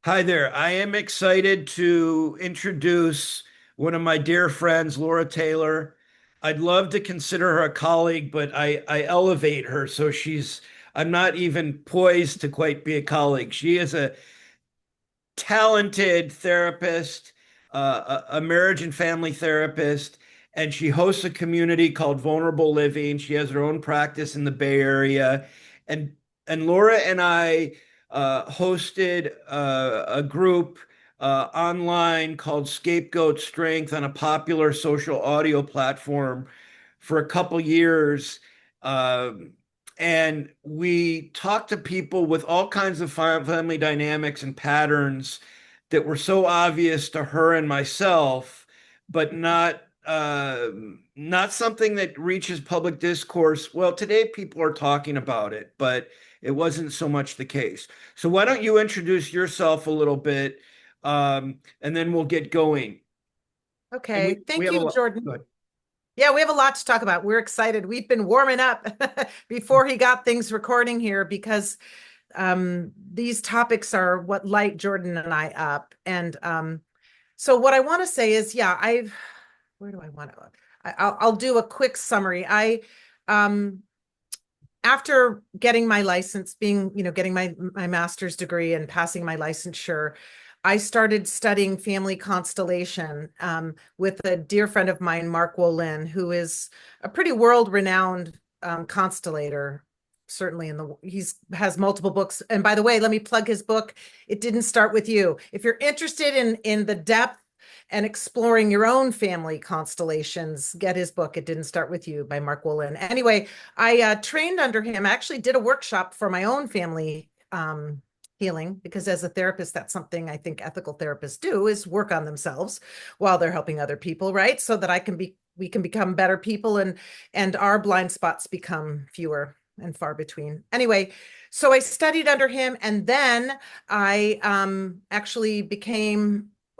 Hi there. I am excited to introduce one of my dear friends, Laura Taylor. I'd love to consider her a colleague, but I elevate her so I'm not even poised to quite be a colleague. She is a talented therapist, a marriage and family therapist, and she hosts a community called Vulnerable Living. She has her own practice in the Bay Area, and Laura and I hosted a group online called Scapegoat Strength on a popular social audio platform for a couple years. Um, and we talked to people with all kinds of family dynamics and patterns that were so obvious to her and myself, but not something that reaches public discourse. Well, today people are talking about it, but it wasn't so much the case. So why don't you introduce yourself a little bit, and then we'll get going. And Okay, we thank have a you, lot. Jordan. Good. Yeah, we have a lot to talk about. We're excited. We've been warming up before he got things recording here because these topics are what light Jordan and I up. And so what I want to say is, yeah, where do I want to? I'll do a quick summary. Um, After getting my license, getting my master's degree and passing my licensure, I started studying family constellation with a dear friend of mine, Mark Wolin, who is a pretty world-renowned constellator. Certainly, he's has multiple books. And by the way, let me plug his book. It Didn't Start With You. If you're interested in the depth and exploring your own family constellations, get his book. It Didn't Start With You by Mark Wolin. Anyway, I trained under him. I actually did a workshop for my own family healing because as a therapist, that's something I think ethical therapists do is work on themselves while they're helping other people, right? So that we can become better people and our blind spots become fewer and far between. Anyway, so I studied under him and then I actually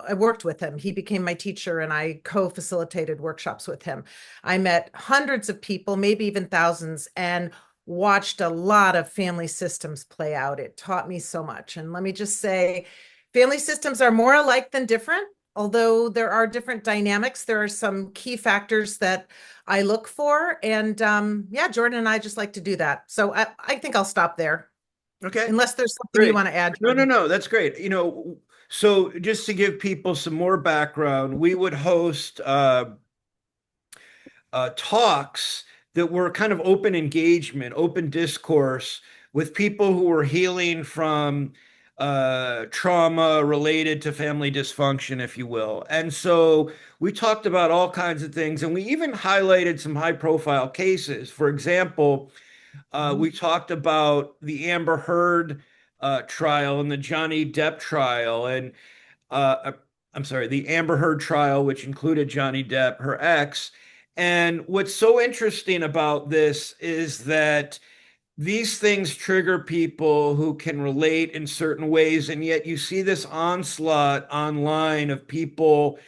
I worked with him. He became my teacher and I co-facilitated workshops with him. I met hundreds of people, maybe even thousands, and watched a lot of family systems play out. It taught me so much. And let me just say, family systems are more alike than different. Although there are different dynamics, there are some key factors that I look for. And yeah, Jordan and I just like to do that. So I think I'll stop there, Okay. unless there's something you Great. want to add, No, no, Jordan. no. That's great. So just to give people some more background, we would host talks that were kind of open engagement, open discourse with people who were healing from trauma related to family dysfunction, if you will. And so we talked about all kinds of things, and we even highlighted some high profile cases. For example, we talked about the Amber Heard trial and the Johnny Depp trial, and uh, I'm sorry, the Amber Heard trial, which included Johnny Depp, her ex. And what's so interesting about this is that these things trigger people who can relate in certain ways, and yet you see this onslaught online of people,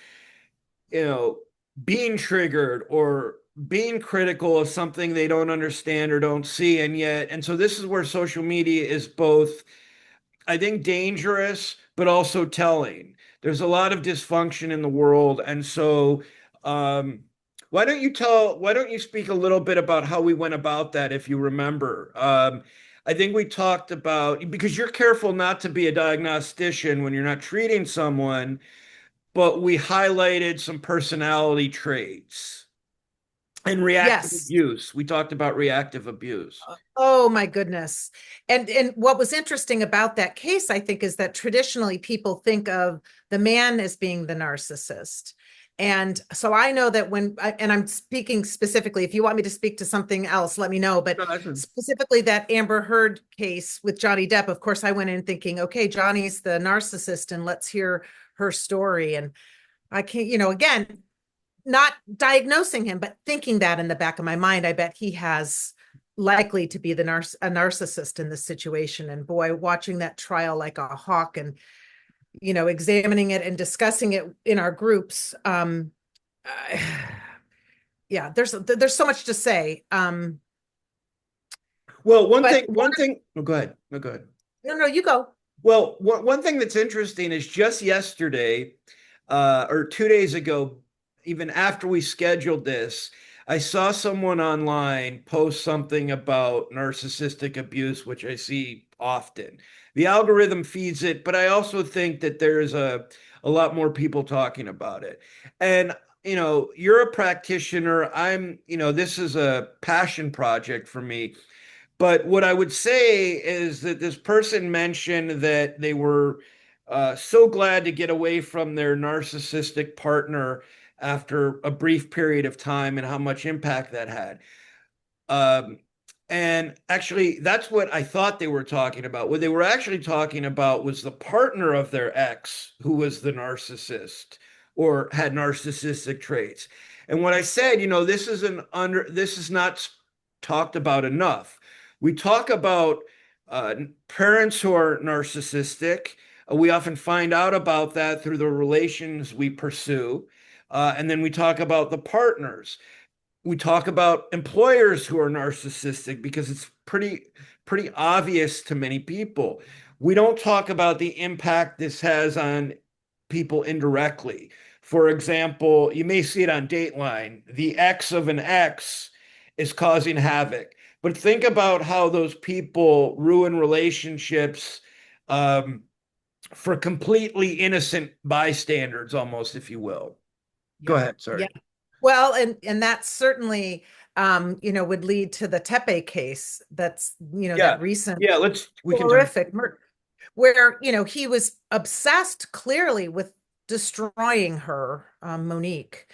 you know, being triggered or being critical of something they don't understand or don't see, and so this is where social media is both, I think, dangerous, but also telling. There's a lot of dysfunction in the world. And so, um, why don't you speak a little bit about how we went about that, if you remember? I think we talked about, because you're careful not to be a diagnostician when you're not treating someone, but we highlighted some personality traits and reactive Yes. abuse. We talked about reactive abuse. Oh my goodness. And what was interesting about that case, I think, is that traditionally people think of the man as being the narcissist. And so I know that and I'm speaking specifically, if you want me to speak to something else, let me know. But No, that's specifically that Amber Heard case with Johnny Depp, of course, I went in thinking, okay, Johnny's the narcissist and let's hear her story. And I can't, again, not diagnosing him, but thinking that in the back of my mind, I bet he has likely to be a narcissist in this situation. And boy, watching that trial like a hawk and examining it and discussing it in our groups. Uh, yeah, there's so much to say. well, But one thing, oh, go ahead. No, go ahead. no, you go. Well, one thing that's interesting is just yesterday, or 2 days ago, even after we scheduled this, I saw someone online post something about narcissistic abuse, which I see often. The algorithm feeds it, but I also think that there's a lot more people talking about it. And, you're a practitioner. This is a passion project for me. But what I would say is that this person mentioned that they were so glad to get away from their narcissistic partner after a brief period of time and how much impact that had. Um, and actually, that's what I thought they were talking about. What they were actually talking about was the partner of their ex who was the narcissist or had narcissistic traits. And what I said, this is not talked about enough. We talk about uh, parents who are narcissistic. We often find out about that through the relations we pursue. And then we talk about the partners. We talk about employers who are narcissistic because it's pretty obvious to many people. We don't talk about the impact this has on people indirectly. For example, you may see it on Dateline. The ex of an ex is causing havoc. But think about how those people ruin relationships um, for completely innocent bystanders, almost, if you will. Go Yeah. ahead. Yeah. Sorry. Well, and that certainly would lead to the Tepe case. That's, Yeah. that recent Yeah. We can talk. horrific murder where, he was obsessed clearly with destroying her, Monique.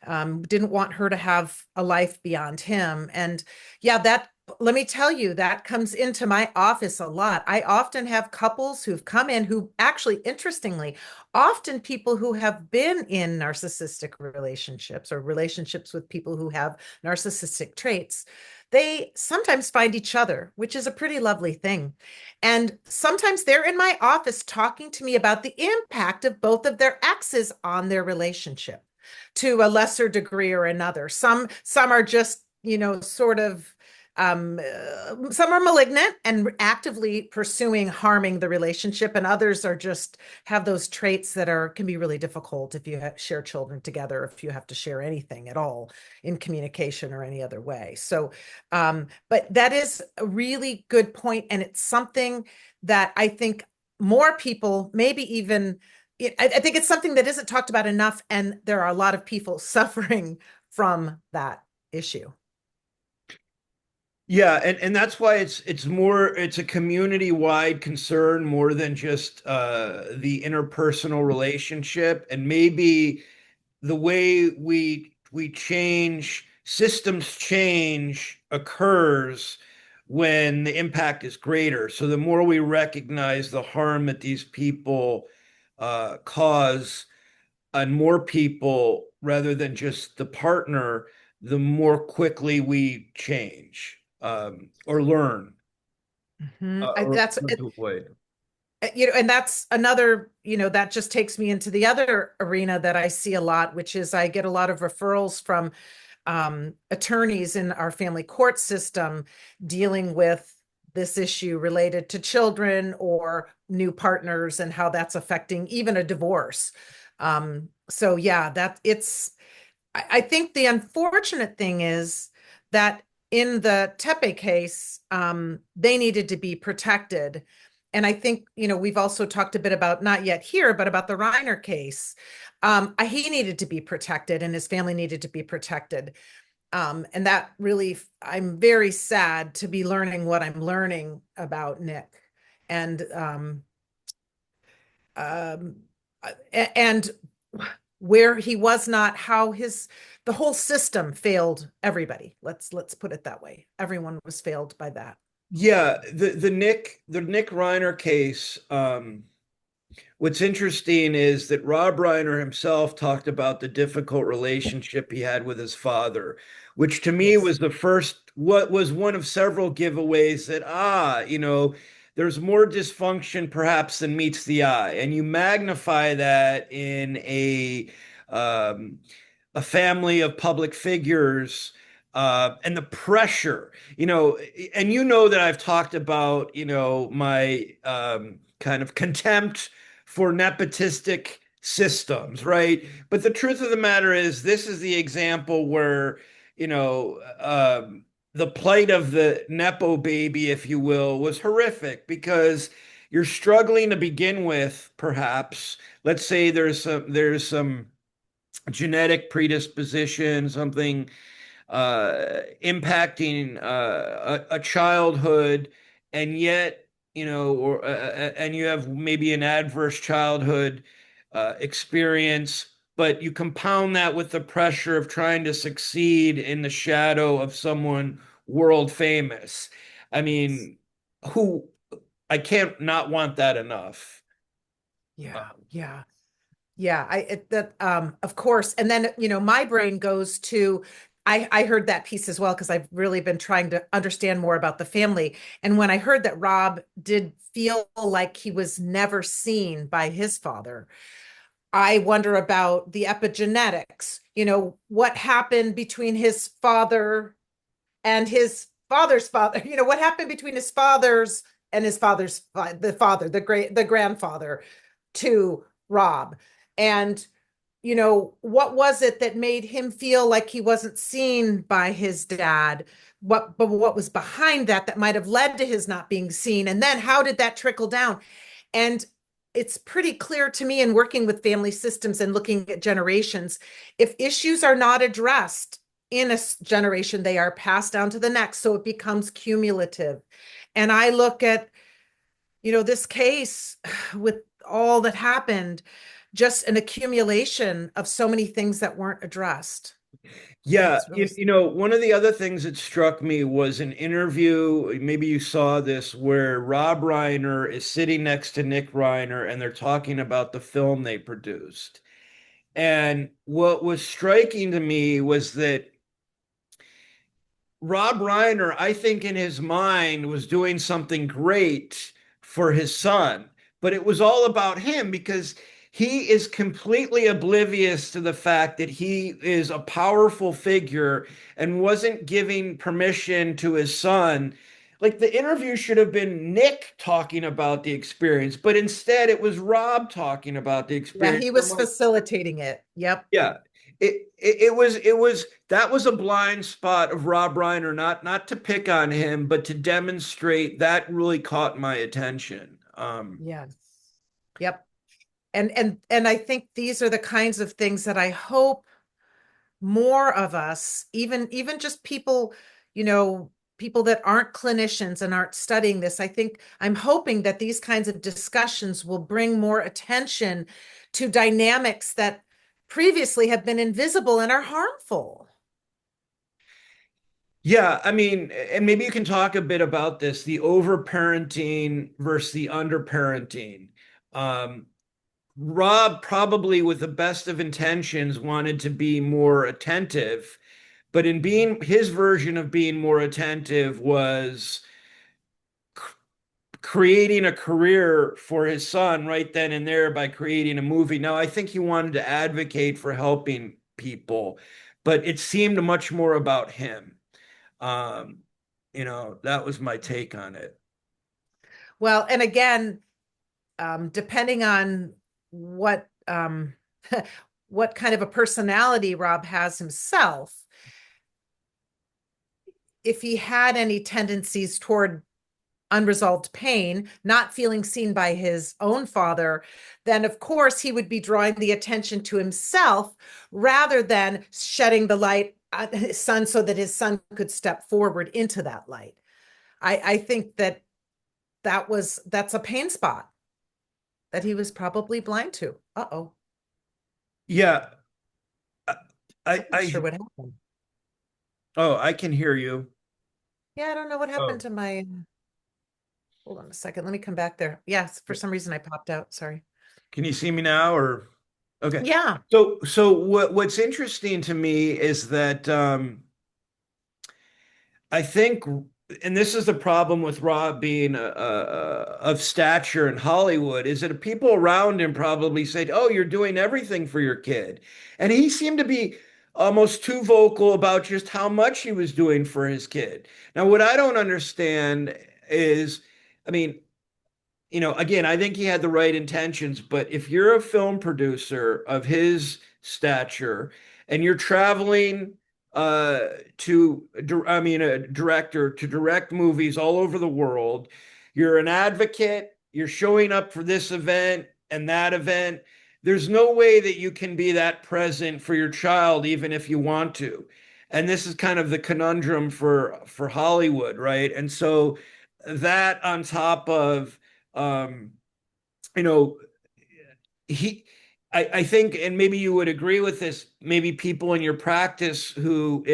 Didn't want her to have a life beyond him. And yeah, let me tell you, that comes into my office a lot. I often have couples who've come in who actually, interestingly, often people who have been in narcissistic relationships or relationships with people who have narcissistic traits, they sometimes find each other, which is a pretty lovely thing. And sometimes they're in my office talking to me about the impact of both of their exes on their relationship to a lesser degree or another. Some are just, sort of some are malignant and actively pursuing harming the relationship, and others are just have those traits that can be really difficult if you share children together, if you have to share anything at all in communication or any other way. So but that is a really good point, and it's something that I think more people, maybe even, I think it's something that isn't talked about enough, and there are a lot of people suffering from that issue. Yeah, and that's why it's a community-wide concern more than just the interpersonal relationship. And maybe the way we change systems change occurs when the impact is greater. So the more we recognize the harm that these people cause on more people rather than just the partner, the more quickly we change or learn or That's learn to avoid. and that's another, that just takes me into the other arena that I see a lot, which is I get a lot of referrals from attorneys in our family court system dealing with this issue related to children or new partners and how that's affecting even a divorce. So yeah, I think the unfortunate thing is that in the Tepe case, they needed to be protected. And I think, we've also talked a bit about, not yet here, but about the Reiner case. He needed to be protected and his family needed to be protected. And that really, I'm very sad to be learning what I'm learning about Nick. And um, and where he was not, how the whole system failed everybody. Let's put it that way. Everyone was failed by that. Yeah, the Nick Reiner case. What's interesting is that Rob Reiner himself talked about the difficult relationship he had with his father, which to me Yes. was what was one of several giveaways that, there's more dysfunction perhaps than meets the eye. And you magnify that in um, a family of public figures. and the pressure, and you know that I've talked about, my kind of contempt for nepotistic systems, right? But the truth of the matter is, this is the example where, the plight of the Nepo baby, if you will, was horrific because you're struggling to begin with, perhaps. Let's say there's some genetic predisposition, something impacting a childhood, and yet, and you have maybe an adverse childhood experience, but you compound that with the pressure of trying to succeed in the shadow of someone world famous. I mean, who I can't not want that enough. Yeah, yeah. Yeah, that of course. And then, my brain goes to I heard that piece as well because I've really been trying to understand more about the family. And when I heard that Rob did feel like he was never seen by his father, I wonder about the epigenetics. What happened between his father and his father's father? What happened between his father's and his father's the father, the grandfather to Rob? And what was it that made him feel like he wasn't seen by his dad? What was behind that might have led to his not being seen? And then how did that trickle down? And it's pretty clear to me in working with family systems and looking at generations, if issues are not addressed in a generation, they are passed down to the next. So it becomes cumulative. And I look at, this case with all that happened, just an accumulation of so many things that weren't addressed. And Yeah, it's really, one of the other things that struck me was an interview, maybe you saw this, where Rob Reiner is sitting next to Nick Reiner and they're talking about the film they produced. And what was striking to me was that Rob Reiner, I think in his mind, was doing something great for his son, but it was all about him because he is completely oblivious to the fact that he is a powerful figure and wasn't giving permission to his son. Like the interview should have been Nick talking about the experience, but instead it was Rob talking about the yeah, experience. he I'm was like, facilitating it. Yep. yeah, it was that was a blind spot of Rob Reiner, not to pick on him, but to demonstrate that really caught my attention. Yes. Yep. And I think these are the kinds of things that I hope more of us, even just people, people that aren't clinicians and aren't studying this, I think I'm hoping that these kinds of discussions will bring more attention to dynamics that previously have been invisible and are harmful. Yeah, I mean, and maybe you can talk a bit about this, the overparenting versus the underparenting. Um, Rob probably with the best of intentions wanted to be more attentive, but in being his version of being more attentive was creating a career for his son right then and there by creating a movie. Now, I think he wanted to advocate for helping people, but it seemed much more about him. Um, that was my take on it. Well, and again, depending on what what kind of a personality Rob has himself, if he had any tendencies toward unresolved pain, not feeling seen by his own father, then of course he would be drawing the attention to himself rather than shedding the light on his son so that his son could step forward into that light. I think that's a pain spot that he was probably blind to. Uh-oh. Yeah, I'm I, not I, sure what happened. oh, I can hear you. Yeah, I don't know what happened Oh, to my, hold on a second. Let me come back there. Yes, for some reason I popped out. Sorry. can you see me now or okay. Yeah. So what's interesting to me is that I think, and this is the problem with Rob being of stature in Hollywood, is that people around him probably said, "Oh, you're doing everything for your kid," and he seemed to be almost too vocal about just how much he was doing for his kid. Now, what I don't understand is, I mean, again, I think he had the right intentions, but if you're a film producer of his stature and you're traveling I mean, a director to direct movies all over the world, you're an advocate, you're showing up for this event and that event. There's no way that you can be that present for your child, even if you want to. And this is kind of the conundrum for Hollywood, right? And so that on top of um, you know, he, I think, and maybe you would agree with this, maybe people in your practice who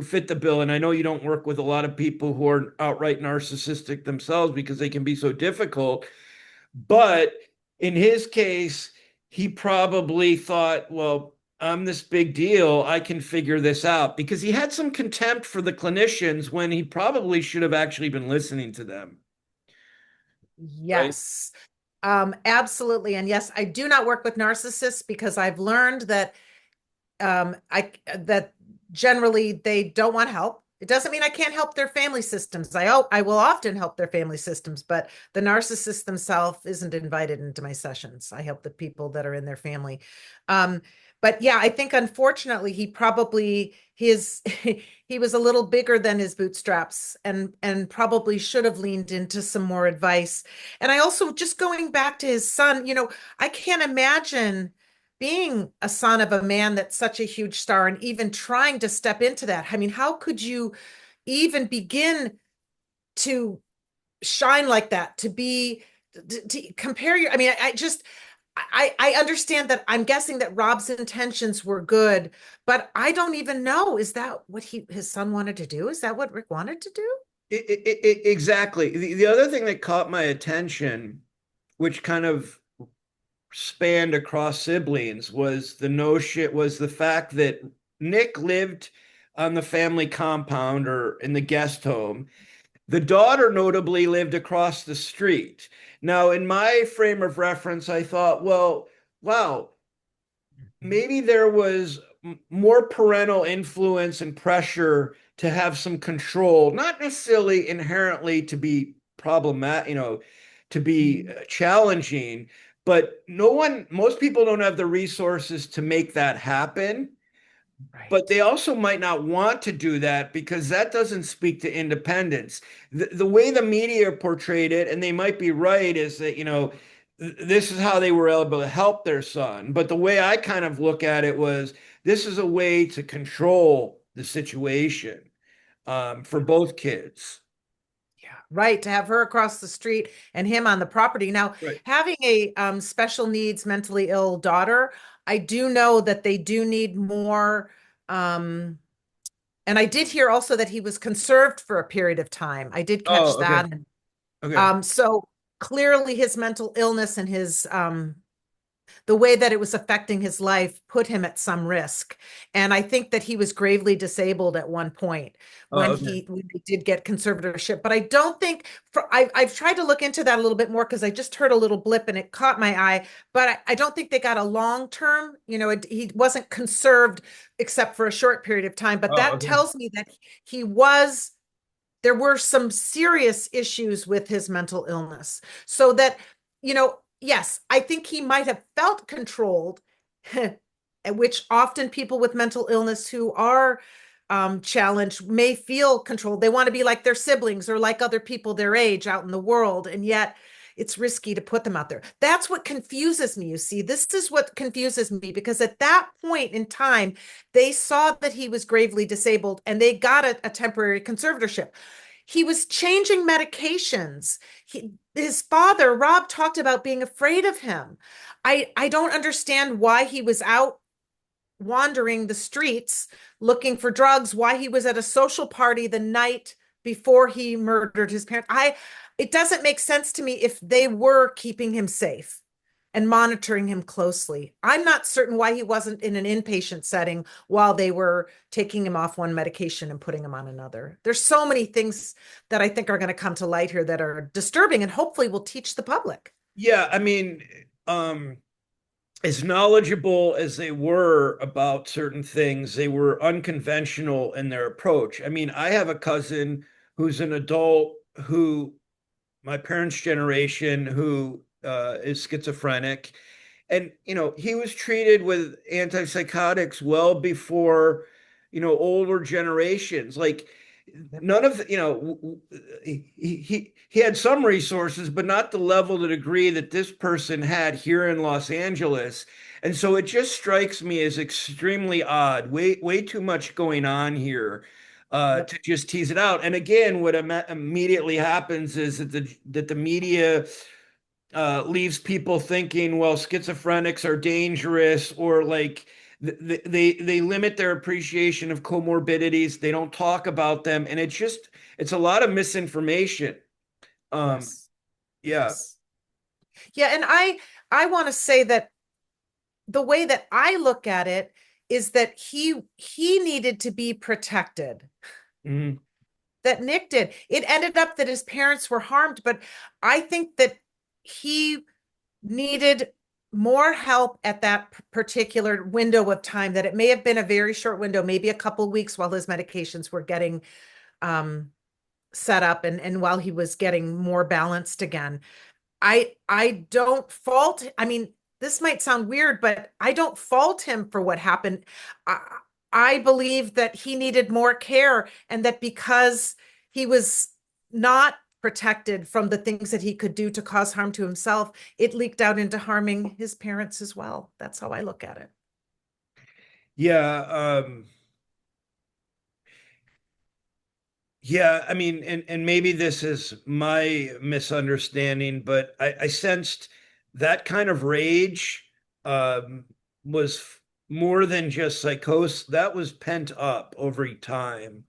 fit the bill, and I know you don't work with a lot of people who are outright narcissistic themselves because they can be so difficult, but in his case, he probably thought, well, I'm this big deal. I can figure this out because he had some contempt for the clinicians when he probably should have actually been listening to them, right? Yes, absolutely. And yes, I do not work with narcissists because I've learned that I that generally they don't want help. It doesn't mean I can't help their family systems. I will often help their family systems, but the narcissist themselves isn't invited into my sessions. I help the people that are in their family. Um, but yeah, I think unfortunately he probably his he was a little bigger than his bootstraps and probably should have leaned into some more advice. And I also just going back to his son, I can't imagine being a son of a man that's such a huge star and even trying to step into that. I mean, how could you even begin to shine like that, to compare your, I mean, I just, I understand that I'm guessing that Rob's intentions were good, but I don't even know. Is that what his son wanted to do? Is that what Rick wanted to do? Exactly. The other thing that caught my attention, which kind of spanned across siblings, was the fact that Nick lived on the family compound or in the guest home. The daughter notably lived across the street. Now, in my frame of reference, I thought, well, wow, maybe there was more parental influence and pressure to have some control, not necessarily inherently to be problematic, to be challenging, but most people don't have the resources to make that happen. But Right. they also might not want to do that because that doesn't speak to independence. The way the media portrayed it, and they might be right, is that, this is how they were able to help their son. But the way I kind of look at it was this is a way to control the situation for both kids. Yeah, right. To have her across the street and him on the property. Now, Right. having a special needs, mentally ill daughter, I do know that they do need more. Um, and I did hear also that he was conserved for a period of time. I did catch Oh, okay. that. And Okay. so clearly his mental illness and his the way that it was affecting his life put him at some risk. And I think that he was gravely disabled at one point Oh, okay. when he did get conservatorship. But I don't think I've tried to look into that a little bit more because I just heard a little blip and it caught my eye. But I don't think they got a long term. He wasn't conserved except for a short period of time. But Oh, that okay. tells me that he was there were some serious issues with his mental illness. So that, yes, I think he might have felt controlled, which often people with mental illness who are challenged may feel controlled. They want to be like their siblings or like other people their age out in the world. And yet it's risky to put them out there. That's what confuses me. You see, this is what confuses me because at that point in time, they saw that he was gravely disabled and they got a temporary conservatorship. He was changing medications. His father, Rob, talked about being afraid of him. I don't understand why he was out wandering the streets looking for drugs, why he was at a social party the night before he murdered his parents. It doesn't make sense to me if they were keeping him safe and monitoring him closely. I'm not certain why he wasn't in an inpatient setting while they were taking him off one medication and putting him on another. There's so many things that I think are going to come to light here that are disturbing and hopefully will teach the public. Yeah, I mean, um, as knowledgeable as they were about certain things, they were unconventional in their approach. I mean, I have a cousin who's an adult who, my parents' generation, who is schizophrenic. And, he was treated with antipsychotics well before, older generations. Like, none of he had some resources, but not the level to degree that this person had here in Los Angeles. And so it just strikes me as extremely odd. Way too much going on here Yep. to just tease it out. And again, what immediately happens is that the media leaves people thinking, well, schizophrenics are dangerous, or like they limit their appreciation of comorbidities. They don't talk about them, and it's a lot of misinformation. Um, Yes. yeah. Yes. Yeah, and I want to say that the way that I look at it is that he needed to be protected. Mhm. That Nick did. It ended up that his parents were harmed, but I think that he needed more help at that particular window of time, that it may have been a very short window, maybe a couple of weeks while his medications were getting um, set up, and while he was getting more balanced again. I don't fault, I mean, this might sound weird, but I don't fault him for what happened. I, I believe that he needed more care, and that because he was not protected from the things that he could do to cause harm to himself, it leaked out into harming his parents as well. That's how I look at it. Yeah. Yeah, I mean, and maybe this is my misunderstanding, but I sensed that kind of rage um, was more than just psychosis. That was pent up over time.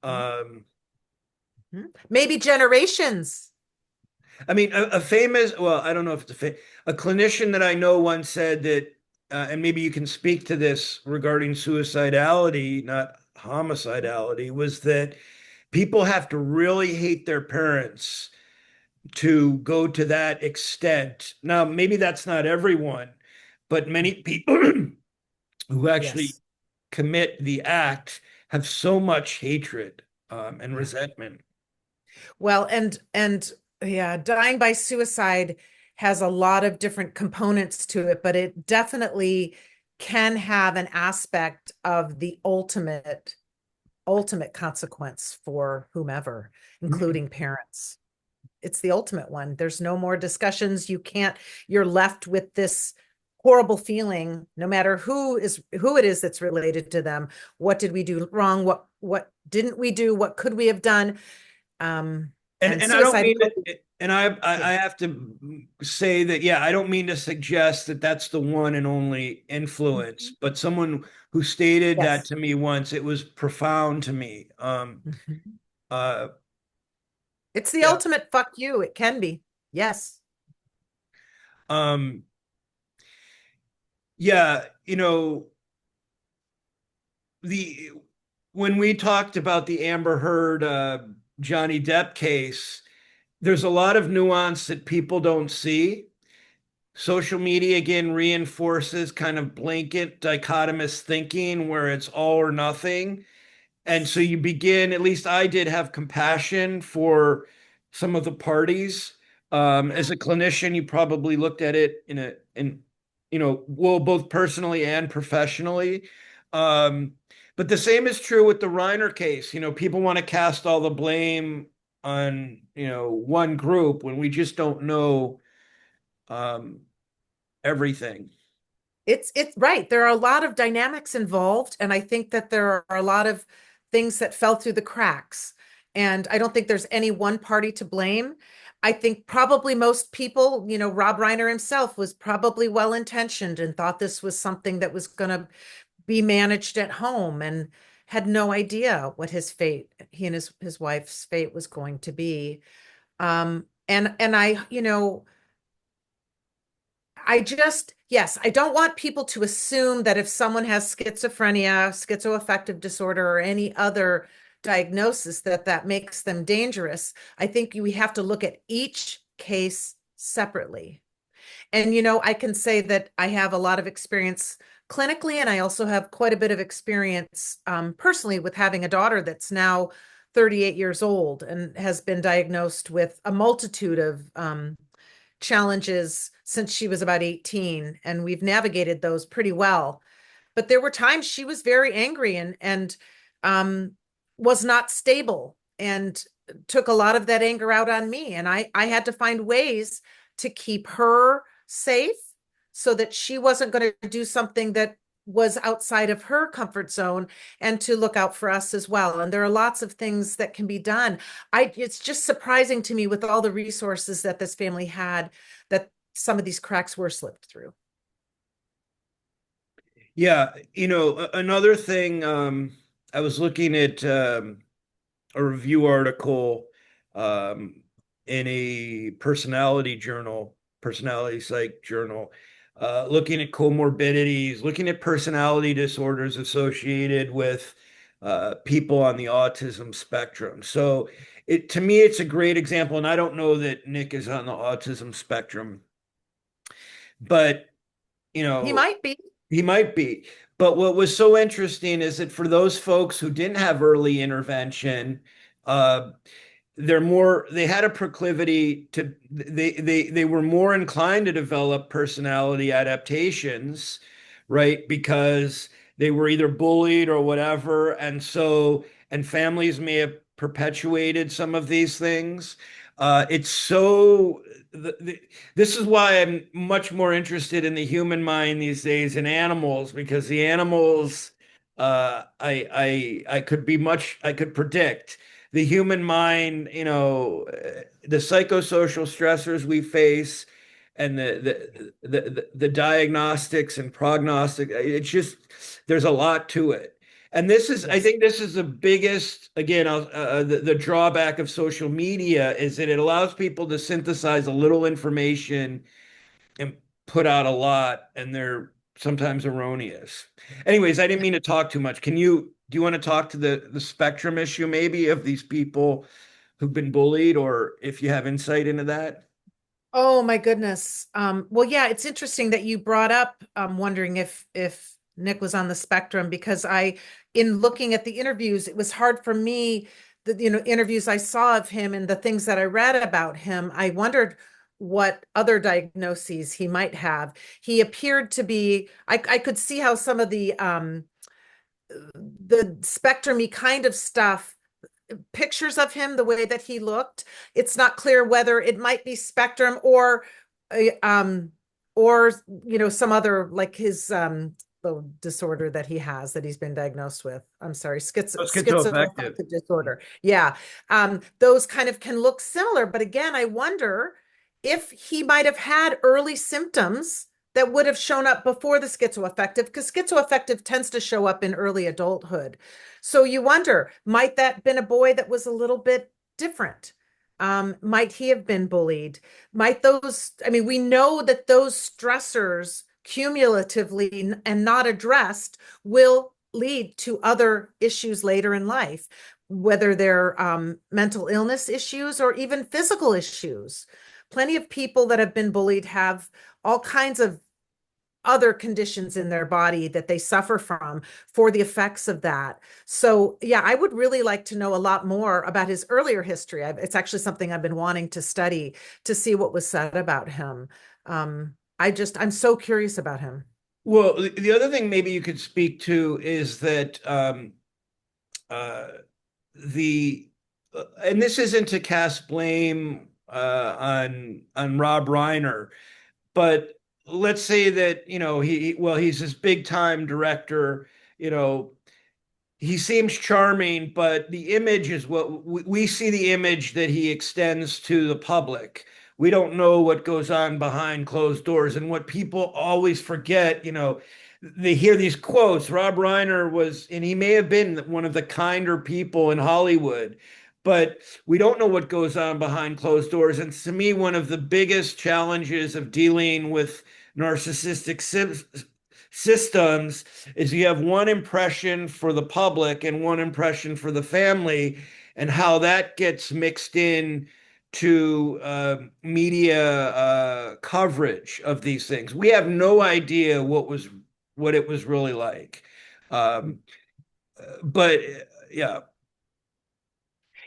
Um, Maybe generations. I mean, a famous, well, I don't know if it's a clinician that I know once said that, and maybe you can speak to this regarding suicidality, not homicidality, was that people have to really hate their parents to go to that extent. Now, maybe that's not everyone, but many people who actually Yes. commit the act have so much hatred and Yeah. resentment. Well, and yeah, dying by suicide has a lot of different components to it, but it definitely can have an aspect of the ultimate consequence for whomever, including parents. It's the ultimate one. There's no more discussions. You're left with this horrible feeling, no matter who it is that's related to them. What did we do wrong? What didn't we do? What could we have done? And And and I don't suicide mean really, to, and I yes. have to say that, yeah, I don't mean to suggest that that's the one and only influence, Mhm. but someone who stated that Yes. to me once, it was profound to me. Mhm. Uh, It's the yeah. ultimate fuck you. It can be. Yes. Um, yeah, the when we talked about the Amber Heard Johnny Depp case, there's a lot of nuance that people don't see. Social media again reinforces kind of blanket dichotomous thinking where it's all or nothing. And so you begin, at least I did have compassion for some of the parties. As a clinician, you probably looked at it well, both personally and professionally. Um, but the same is true with the Reiner case. People want to cast all the blame on, one group when we just don't know um, everything. It's right. There are a lot of dynamics involved, and I think that there are a lot of things that fell through the cracks. And I don't think there's any one party to blame. I think probably most people, Rob Reiner himself was probably well intentioned and thought this was something that was going to be managed at home, and had no idea what he and his wife's fate was going to be. And yes, I don't want people to assume that if someone has schizophrenia, schizoaffective disorder, or any other diagnosis, that that makes them dangerous. I think we have to look at each case separately. And, I can say that I have a lot of experience clinically, and I also have quite a bit of experience personally with having a daughter that's now 38 years old and has been diagnosed with a multitude of challenges since she was about 18. And we've navigated those pretty well. But there were times she was very angry and um, was not stable and took a lot of that anger out on me. And I had to find ways to keep her safe so that she wasn't going to do something that was outside of her comfort zone, and to look out for us as well. And there are lots of things that can be done. It's just surprising to me with all the resources that this family had that some of these cracks were slipped through. Yeah, another thing, I was looking at a review article um, in a personality psych journal, looking at comorbidities, looking at personality disorders associated with people on the autism spectrum. So to me, it's a great example, and I don't know that Nick is on the autism spectrum, but you He know, might be. he might be. But what was so interesting is that for those folks who didn't have early intervention, uh, they had a proclivity to they were more inclined to develop personality adaptations, right? Because they were either bullied or whatever, and families may have perpetuated some of these things. It's so this is why I'm much more interested in the human mind these days in animals, because the animals, I could predict the human mind, the psychosocial stressors we face, and the diagnostics and prognostic. It's just there's a lot to it. And I Yes. think this is the biggest, again, the drawback of social media is that it allows people to synthesize a little information and put out a lot, and they're sometimes erroneous. Anyways, I didn't mean to talk too much. Do you want to talk to the spectrum issue maybe of these people who've been bullied, or if you have insight into that? Oh my goodness. Well, yeah, it's interesting that you brought up wondering if Nick was on the spectrum, because in looking at the interviews, it was hard for me, the interviews I saw of him and the things that I read about him. I wondered what other diagnoses he might have. He appeared to be, I could see how some of the spectrumy kind of stuff, pictures of him, the way that he looked, it's not clear whether it might be spectrum uh, um or some other, like his the disorder that he has, that he's been diagnosed with. I'm sorry, Schizoaffective. schizoaffective disorder. Yeah. Those kind of can look similar, but again, I wonder if he might have had early symptoms that would have shown up before the schizoaffective, because schizoaffective tends to show up in early adulthood. So you wonder, might that been a boy that was a little bit different? Might he have been bullied? I mean, we know that those stressors cumulatively and not addressed will lead to other issues later in life, whether they're mental illness issues or even physical issues. Plenty of people that have been bullied have all kinds of other conditions in their body that they suffer from for the effects of that. So, yeah, I would really like to know a lot more about his earlier history. It's actually something I've been wanting to study, to see what was said about him. I'm so curious about him. Well, the other thing maybe you could speak to is that uh, the and this isn't to cast blame on Rob Reiner, but let's say that he's this big time director, you know he seems charming, but the image is what we see, the image that he extends to the public. We don't know what goes on behind closed doors. And what people always forget, they hear these quotes. Rob Reiner was, and he may have been one of the kinder people in Hollywood, but we don't know what goes on behind closed doors. And to me, one of the biggest challenges of dealing with narcissistic systems is you have one impression for the public and one impression for the family, and how that gets mixed in to media coverage of these things. We have no idea what it was really like. Um, but yeah,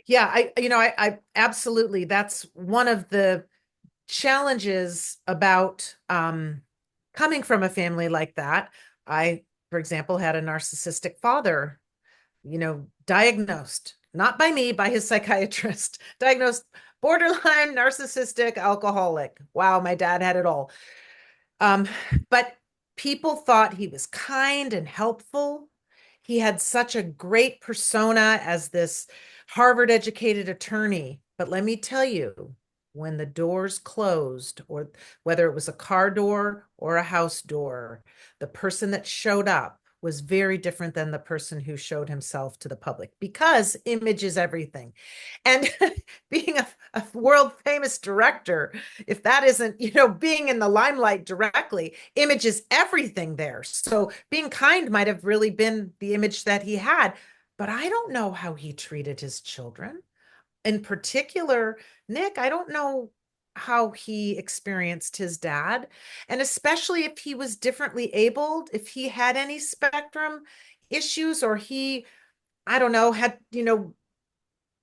Yeah, I absolutely, that's one of the challenges about coming from a family like that. I, for example, had a narcissistic father, diagnosed, not by me, by his psychiatrist, diagnosed borderline narcissistic alcoholic. Wow, my dad had it all. Um, but people thought he was kind and helpful. He had such a great persona as this Harvard educated attorney. But let me tell you, when the doors closed, or whether it was a car door or a house door, the person that showed up was very different than the person who showed himself to the public, because image is everything. And being a world famous director, if that isn't, being in the limelight directly, image is everything there. So being kind might have really been the image that he had, but I don't know how he treated his children. In particular, Nick, I don't know how he experienced his dad, and especially if he was differently abled, if he had any spectrum issues, or he, I don't know, had,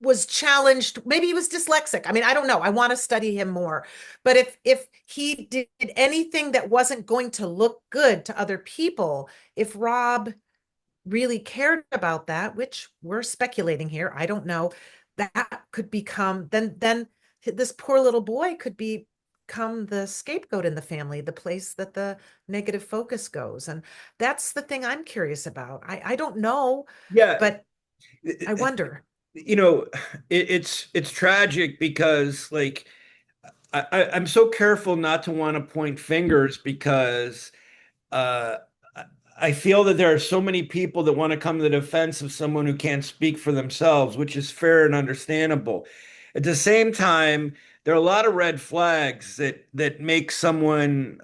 was challenged. Maybe he was dyslexic. I mean, I don't know. I want to study him more. But if he did anything that wasn't going to look good to other people, if Rob really cared about that, which we're speculating here, I don't know, that could become, then this poor little boy could become the scapegoat in the family, the place that the negative focus goes. And that's the thing I'm curious about. I don't know, yeah. but I wonder. You know, it's tragic because like I'm so careful not to want to point fingers because uh, I feel that there are so many people that want to come to the defense of someone who can't speak for themselves, which is fair and understandable. At the same time, there are a lot of red flags that make someone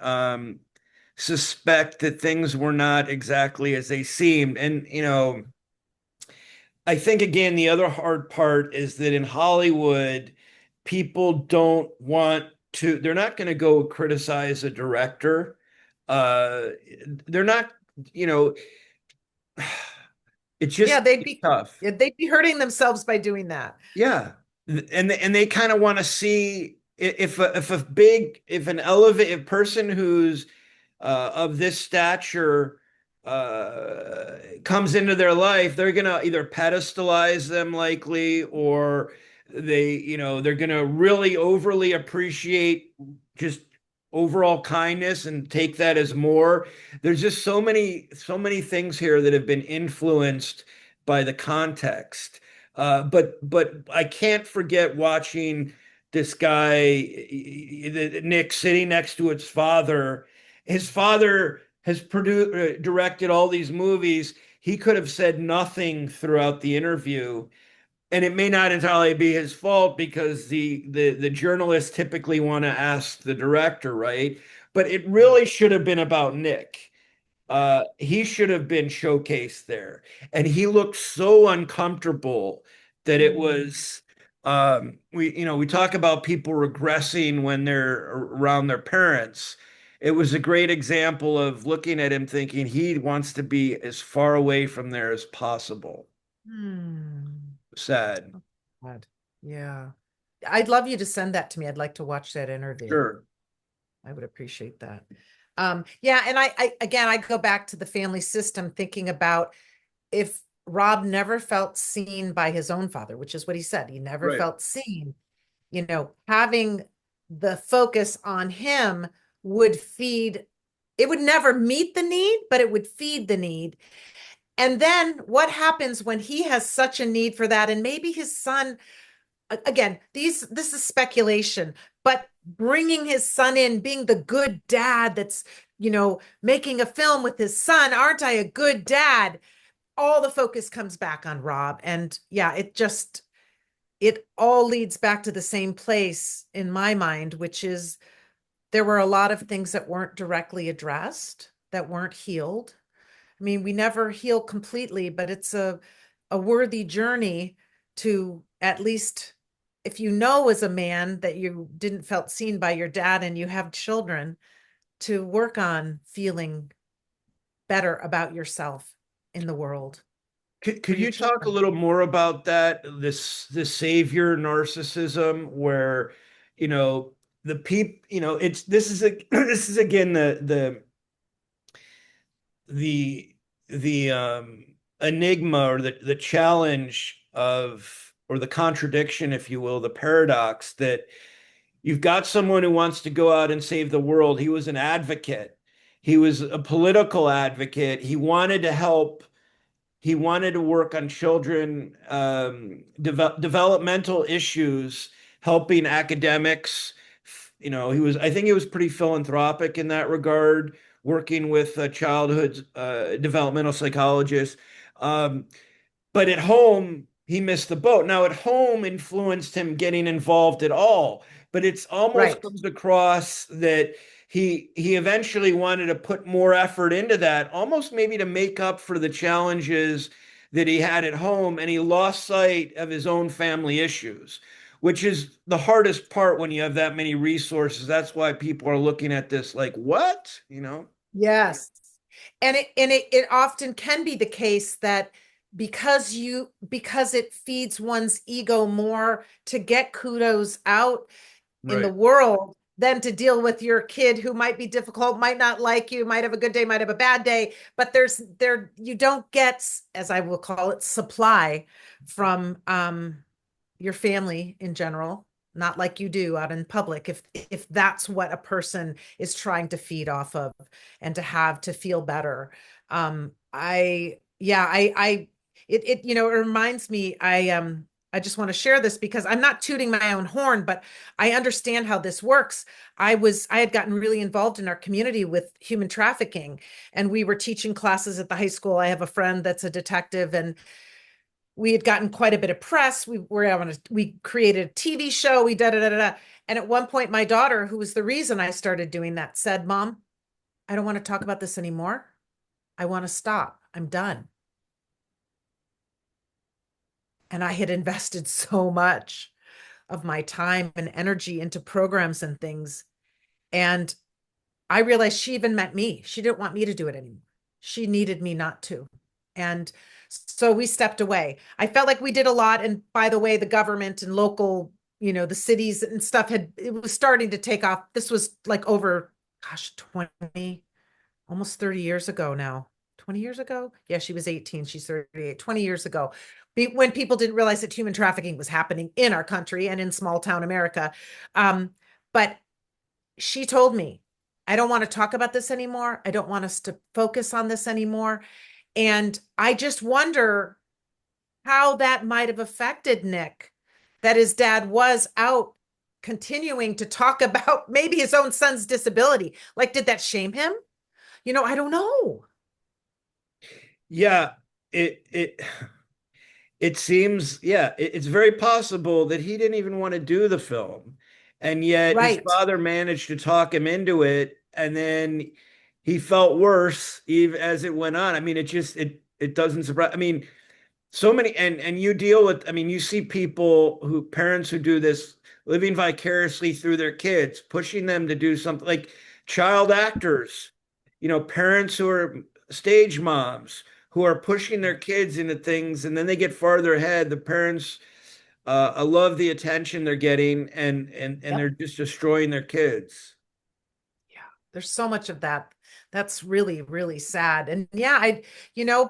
suspect that things were not exactly as they seemed. And I think again, the other hard part is that in Hollywood, people don't want to, they're not going to go criticize a director. Uh, they're not, you know, it's Yeah, just it's tough. they'd be hurting themselves by doing that. Yeah. And they kind of want to see if an elevated person who's of this stature comes into their life, they're gonna either pedestalize them likely, or they're gonna really overly appreciate just overall kindness and take that as more. There's just so many things here that have been influenced by the context. But I can't forget watching this guy, Nick, sitting next to his father. His father has produced, directed all these movies. He could have said nothing throughout the interview, and it may not entirely be his fault because the journalists typically want to ask the director, right? But it really should have been about Nick. He should have been showcased there, and he looked so uncomfortable that it Mm. was. We talk about people regressing when they're around their parents. It was a great example of looking at him thinking he wants to be as far away from there as possible. Hmm. Sad. God. Yeah. I'd love you to send that to me. I'd like to watch that interview. Sure. I would appreciate that. Yeah, and I go back to the family system, thinking about if Rob never felt seen by his own father, which is what he said, he never Right. felt seen, having the focus on him would feed, it would never meet the need, but it would feed the need. And then what happens when he has such a need for that? And maybe his son, again, this is speculation, but bringing his son in, being the good dad that's, making a film with his son, aren't I a good dad? All the focus comes back on Rob. And yeah, it all leads back to the same place in my mind, which is there were a lot of things that weren't directly addressed, that weren't healed. I mean, we never heal completely, but it's a worthy journey to at least if you know as a man that you didn't felt seen by your dad and you have children, to work on feeling better about yourself in the world for Could your you talk a children. little more about that? This savior narcissism, where you know the peop, it's this is a this is again the enigma, or the challenge of, or the contradiction, if you will, the paradox that you've got someone who wants to go out and save the world. He was an advocate. He was a political advocate. He wanted to help. He wanted to work on children, developmental issues, helping academics. I think he was pretty philanthropic in that regard, working with childhood developmental psychologists. Um, but at home, he missed the boat. Now, at home influenced him getting involved at all, but it's almost Right. comes across that he eventually wanted to put more effort into that, almost maybe to make up for the challenges that he had at home, and he lost sight of his own family issues, which is the hardest part when you have that many resources. That's why people are looking at this like, what? Yes. And it often can be the case that because it feeds one's ego more to get kudos out in the Right. world than to deal with your kid who might be difficult, might not like you, might have a good day, might have a bad day, but you don't get, as I will call it, supply from your family in general, not like you do out in public, if that's what a person is trying to feed off of and to have to feel better. I yeah, I it reminds me, I just want to share this because I'm not tooting my own horn, but I understand how this works. I had gotten really involved in our community with human trafficking, and we were teaching classes at the high school. I have a friend that's a detective, and we had gotten quite a bit of press. We created a TV show. We da da da da. And at one point, my daughter, who was the reason I started doing that, said, "Mom, I don't want to talk about this anymore. I want to stop. I'm done." And I had invested so much of my time and energy into programs and things. And I realized she even meant me. She didn't want me to do it anymore. She needed me not to. And so we stepped away. I felt like we did a lot. And by the way, the government and local, the cities and stuff it was starting to take off. This was like over, gosh, 20, almost 30 years ago now. 20 years ago? Yeah, she was 18. She's 38. 20 years ago. When people didn't realize that human trafficking was happening in our country and in small town America. But she told me, "I don't want to talk about this anymore. I don't want us to focus on this anymore." And I just wonder how that might have affected Nick, that his dad was out continuing to talk about maybe his own son's disability. Like, did that shame him? I don't know. Yeah, it seems, yeah, it's very possible that he didn't even want to do the film. And yet his Right. father managed to talk him into it. And then he felt worse even as it went on. I mean, it doesn't surprise. I mean, so many, and you deal with, I mean, you see people parents who do this, living vicariously through their kids, pushing them to do something like child actors, parents who are stage moms who are pushing their kids into things, and then they get farther ahead. The parents I love the attention they're getting, and they're Yep. just destroying their kids. Yeah. There's so much of that. That's really, really sad. And yeah,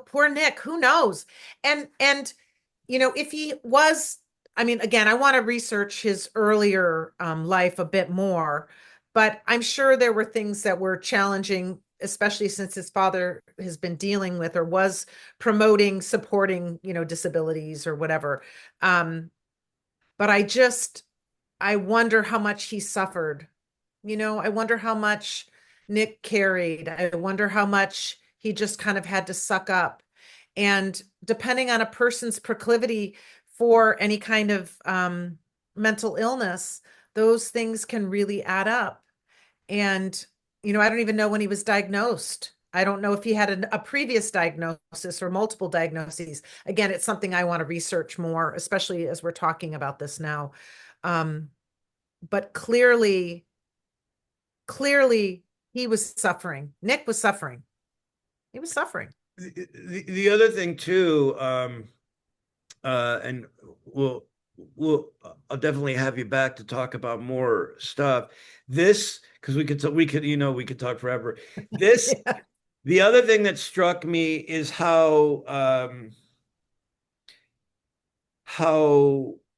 poor Nick, who knows? And if he was, I mean, again, I want to research his earlier life a bit more, but I'm sure there were things that were challenging, especially since his father has been dealing with or was promoting, supporting, disabilities or whatever. Um, but I wonder how much he suffered. I wonder how much Nick carried. I wonder how much he just kind of had to suck up. And depending on a person's proclivity for any kind of mental illness, those things can really add up. And I don't even know when he was diagnosed. I don't know if he had a previous diagnosis or multiple diagnoses. Again, it's something I want to research more, especially as we're talking about this now. Um, but clearly he was suffering. Nick was suffering. He was suffering. The other thing too, and we'll we'll I'll definitely have you back to talk about more stuff. This because we could talk forever. This Yeah. The other thing that struck me is how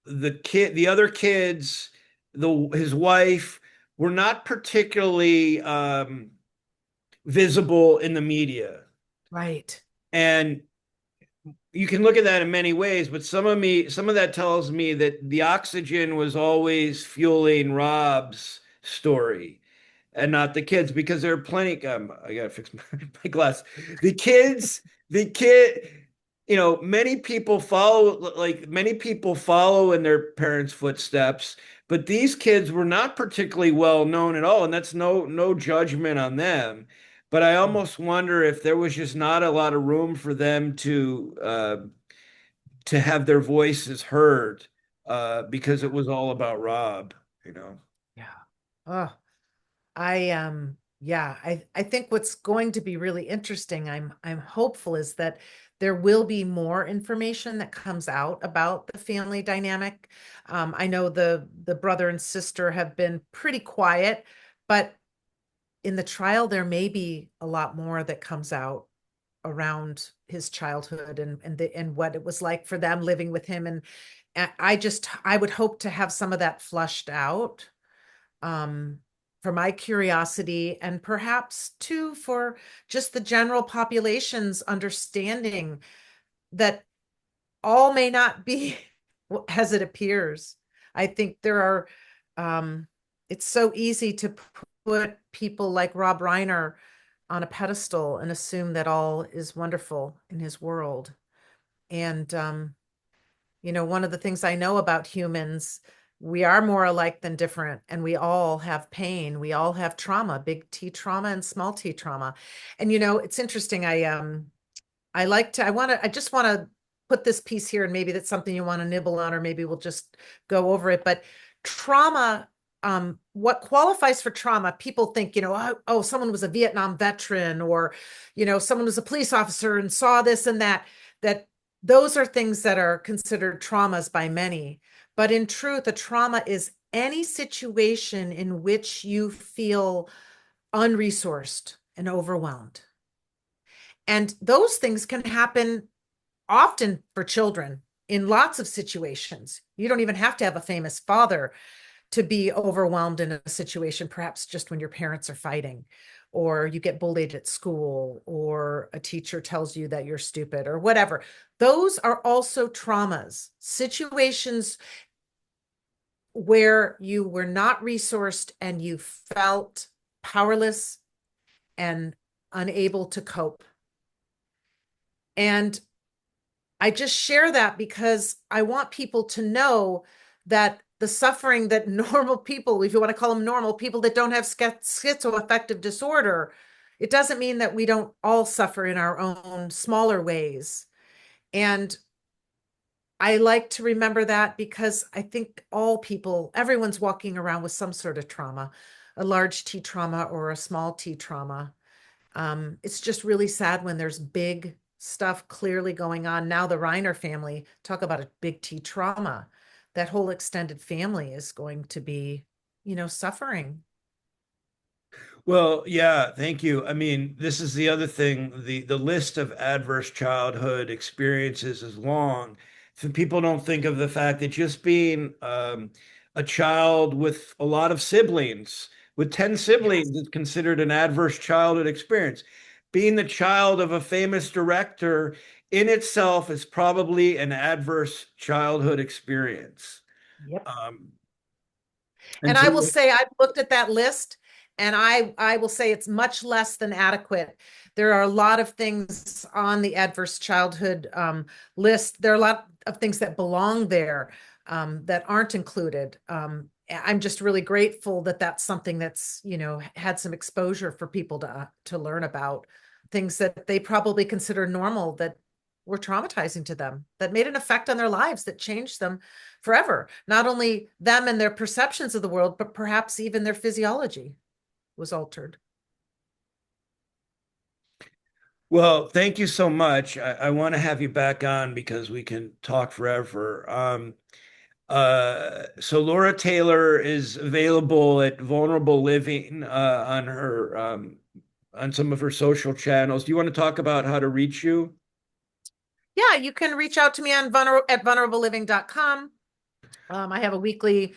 the other kids, the his wife were not particularly visible in the media. Right. And you can look at that in many ways, but some of that tells me that the oxygen was always fueling Rob's story and not the kids because there are plenty. I gotta fix my glass. The kids, the kid, many people follow in their parents' footsteps, but these kids were not particularly well known at all, and that's no judgment on them. But I almost wonder if there was just not a lot of room for them to have their voices heard because it was all about Rob, you know. Yeah. Oh, yeah, I think what's going to be really interesting, I'm hopeful, is that there will be more information that comes out about the family dynamic. I know the brother and sister have been pretty quiet, but in the trial there may be a lot more that comes out around his childhood and what it was like for them living with him. And I would hope to have some of that flushed out, um, for my curiosity, and perhaps too for just the general population's understanding that all may not be as it appears. I think there are, it's so easy to put people like Rob Reiner on a pedestal and assume that all is wonderful in his world. And, one of the things I know about humans, we are more alike than different, and we all have pain. We all have trauma, big T trauma and small T trauma. And it's interesting. I just want to put this piece here, and maybe that's something you want to nibble on, or maybe we'll just go over it. But trauma, what qualifies for trauma, people think, oh, someone was a Vietnam veteran, or, someone was a police officer and saw this and that those are things that are considered traumas by many. But in truth, a trauma is any situation in which you feel unresourced and overwhelmed. And those things can happen often for children in lots of situations. You don't even have to have a famous father to be overwhelmed in a situation, perhaps just when your parents are fighting, or you get bullied at school, or a teacher tells you that you're stupid, or whatever. Those are also traumas, situations where you were not resourced and you felt powerless and unable to cope. And I just share that because I want people to know that the suffering that normal people, if you want to call them normal, people that don't have schizoaffective disorder, it doesn't mean that we don't all suffer in our own smaller ways. And I like to remember that because I think everyone's walking around with some sort of trauma, a large T trauma or a small T trauma. It's just really sad when there's big stuff clearly going on. Now the Reiner family, talk about a big T trauma. That whole extended family is going to be, suffering. Well, yeah, thank you. I mean, this is the other thing. The list of adverse childhood experiences is long. So people don't think of the fact that just being a child with a lot of siblings, with 10 Yes. siblings, is considered an adverse childhood experience. Being the child of a famous director in itself is probably an adverse childhood experience. Yep. Um, and And I will so say I've looked at that list, and I will say it's much less than adequate. There are a lot of things on the adverse childhood list. There are a lot of things that belong there, that aren't included. I'm just really grateful that that's something that's had some exposure for people to learn about. things that they probably consider normal that were traumatizing to them, that made an effect on their lives, that changed them forever. Not only them and their perceptions of the world, but perhaps even their physiology was altered. Well, thank you so much. I want to have you back on because we can talk forever. So Laura Taylor is available at Vulnerable Living on her on some of her social channels. Do you want to talk about how to reach you? Yeah, you can reach out to me on at vulnerableliving.com. I have a weekly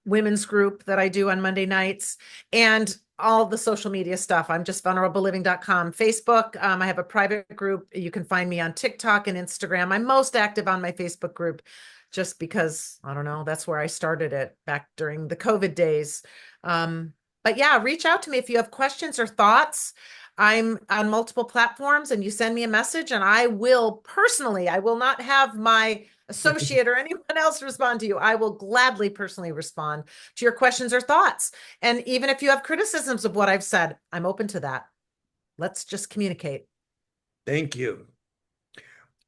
women's group that I do on Monday nights and all the social media stuff. I'm just vulnerableliving.com. Facebook, I have a private group. You can find me on TikTok and Instagram. I'm most active on my Facebook group just because, I don't know, that's where I started it back during the COVID days. But yeah, reach out to me if you have questions or thoughts. I'm on multiple platforms and you send me a message and I will personally, I will not have my associate or anyone else respond to you. I will gladly personally respond to your questions or thoughts. And even if you have criticisms of what I've said, I'm open to that. Let's just communicate. Thank you.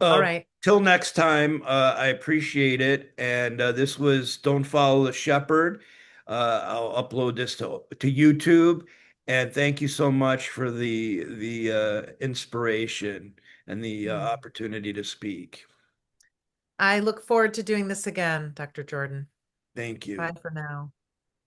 All Uh, right. till next time, I appreciate it. And this was Don't Follow the Shepherd. I'll upload this to YouTube. And thank you so much for the inspiration and the Hmm. opportunity to speak. I look forward to doing this again, Dr. Jordan. Thank Bye you. for now.